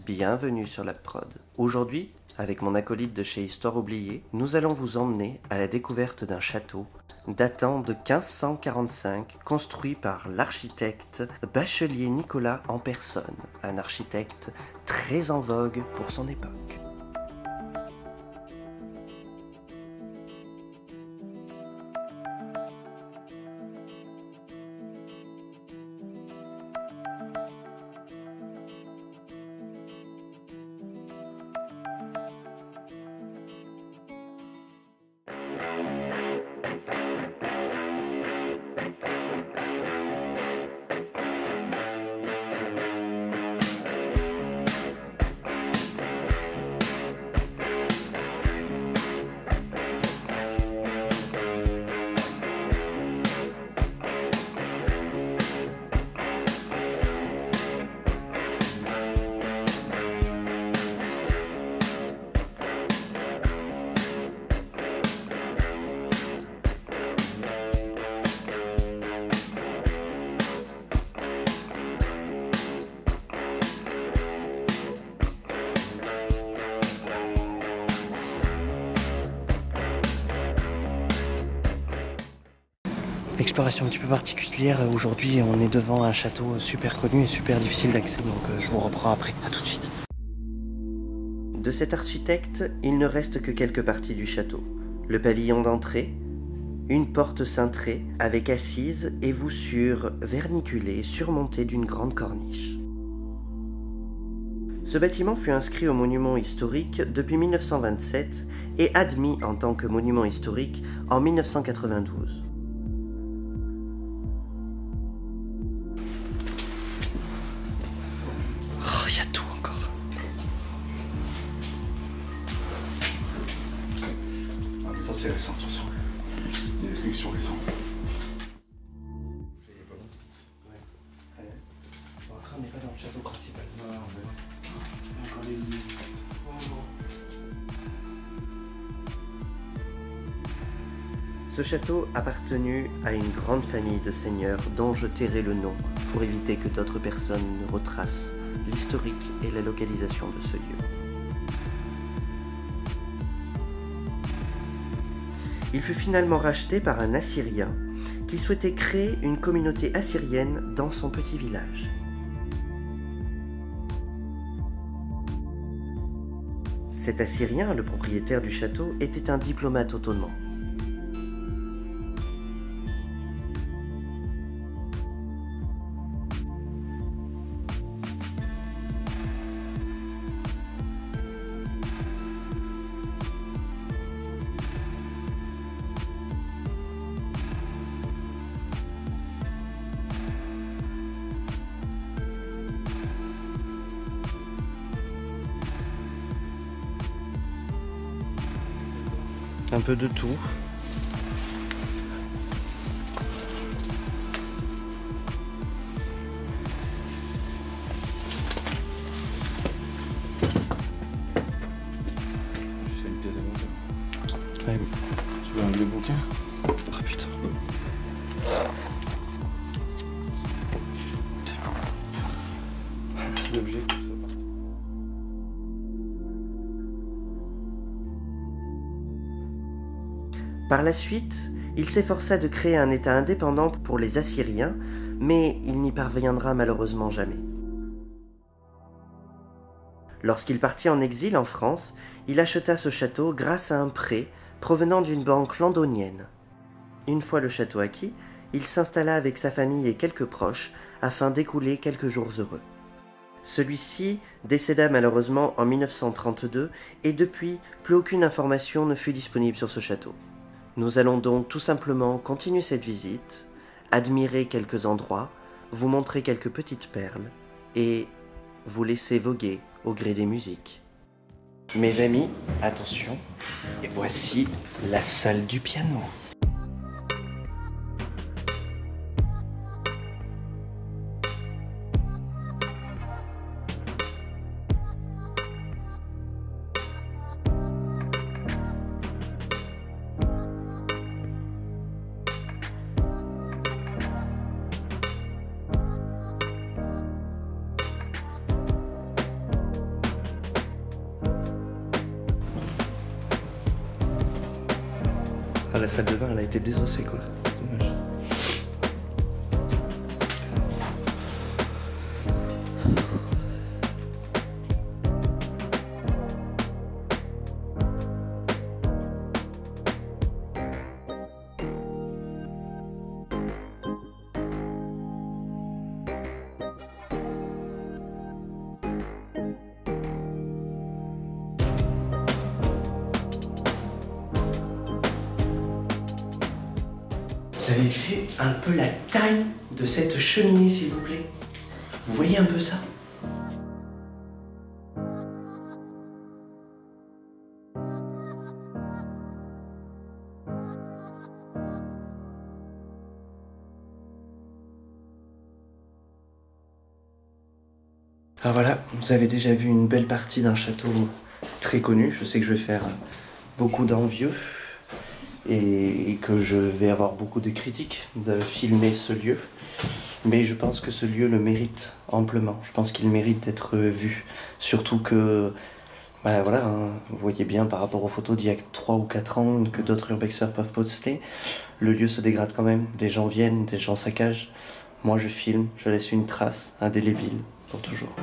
bienvenue sur la prod. Aujourd'hui, avec mon acolyte de chez Histoire Oubliée, nous allons vous emmener à la découverte d'un château datant de 1545, construit par l'architecte Bachelier Nicolas en personne, un architecte très en vogue pour son époque. Exploration un petit peu particulière, aujourd'hui on est devant un château super connu et super difficile d'accès, donc je vous reprends après, à tout de suite. De cet architecte, il ne reste que quelques parties du château. Le pavillon d'entrée, une porte cintrée avec assise et voussure verniculée surmontée d'une grande corniche. Ce bâtiment fut inscrit au monument historique depuis 1927 et admis en tant que monument historique en 1992. Il y a tout encore. Ah, mais ça c'est récent, attention. Il y a des trucs qui sont récents. Bon, après, on n'est pas dans le château principal. Ce château appartenu à une grande famille de seigneurs dont je tairai le nom pour éviter que d'autres personnes ne retracent l'historique et la localisation de ce lieu. Il fut finalement racheté par un Assyrien qui souhaitait créer une communauté assyrienne dans son petit village. Cet Assyrien, le propriétaire du château, était un diplomate ottoman. Un peu de tout. C'est une pièce à monter. Ouais. Tu veux un vieux bouquin? Oh putain. Des objets comme ça. Par la suite, il s'efforça de créer un État indépendant pour les Assyriens, mais il n'y parviendra malheureusement jamais. Lorsqu'il partit en exil en France, il acheta ce château grâce à un prêt provenant d'une banque londonienne. Une fois le château acquis, il s'installa avec sa famille et quelques proches afin d'écouler quelques jours heureux. Celui-ci décéda malheureusement en 1932 et depuis, plus aucune information ne fut disponible sur ce château. Nous allons donc tout simplement continuer cette visite, admirer quelques endroits, vous montrer quelques petites perles et vous laisser voguer au gré des musiques. Mes amis, attention, et voici la salle du piano. la salle de bain, elle a été désossée, quoi. Dommage. Vous avez vu un peu la taille de cette cheminée, s'il vous plaît? Vous voyez un peu ça? Alors voilà, vous avez déjà vu une belle partie d'un château très connu. Je sais que je vais faire beaucoup d'envieux et que je vais avoir beaucoup de critiques de filmer ce lieu. Mais je pense que ce lieu le mérite amplement. Je pense qu'il mérite d'être vu. Surtout que, bah voilà, hein, vous voyez bien par rapport aux photos d'il y a 3 ou 4 ans que d'autres urbexeurs peuvent poster, le lieu se dégrade quand même. Des gens viennent, des gens saccagent. Moi je filme, je laisse une trace indélébile pour toujours.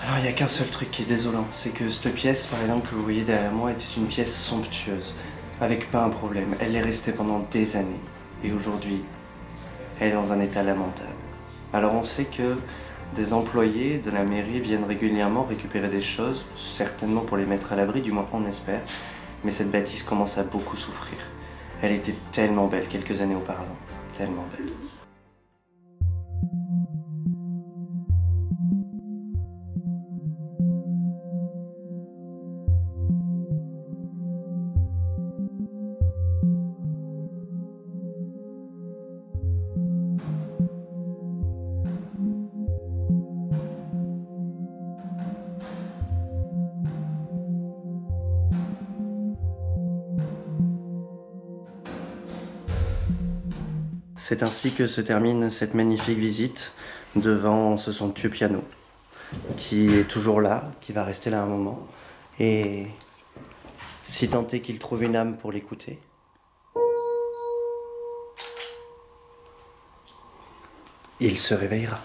Alors il n'y a qu'un seul truc qui est désolant, c'est que cette pièce par exemple que vous voyez derrière moi était une pièce somptueuse, avec pas un problème. Elle est restée pendant des années et aujourd'hui elle est dans un état lamentable. Alors on sait que des employés de la mairie viennent régulièrement récupérer des choses, certainement pour les mettre à l'abri, du moins on espère, mais cette bâtisse commence à beaucoup souffrir. Elle était tellement belle quelques années auparavant, tellement belle. C'est ainsi que se termine cette magnifique visite devant ce somptueux piano qui est toujours là, qui va rester là un moment. Et si tant est qu'il trouve une âme pour l'écouter, il se réveillera.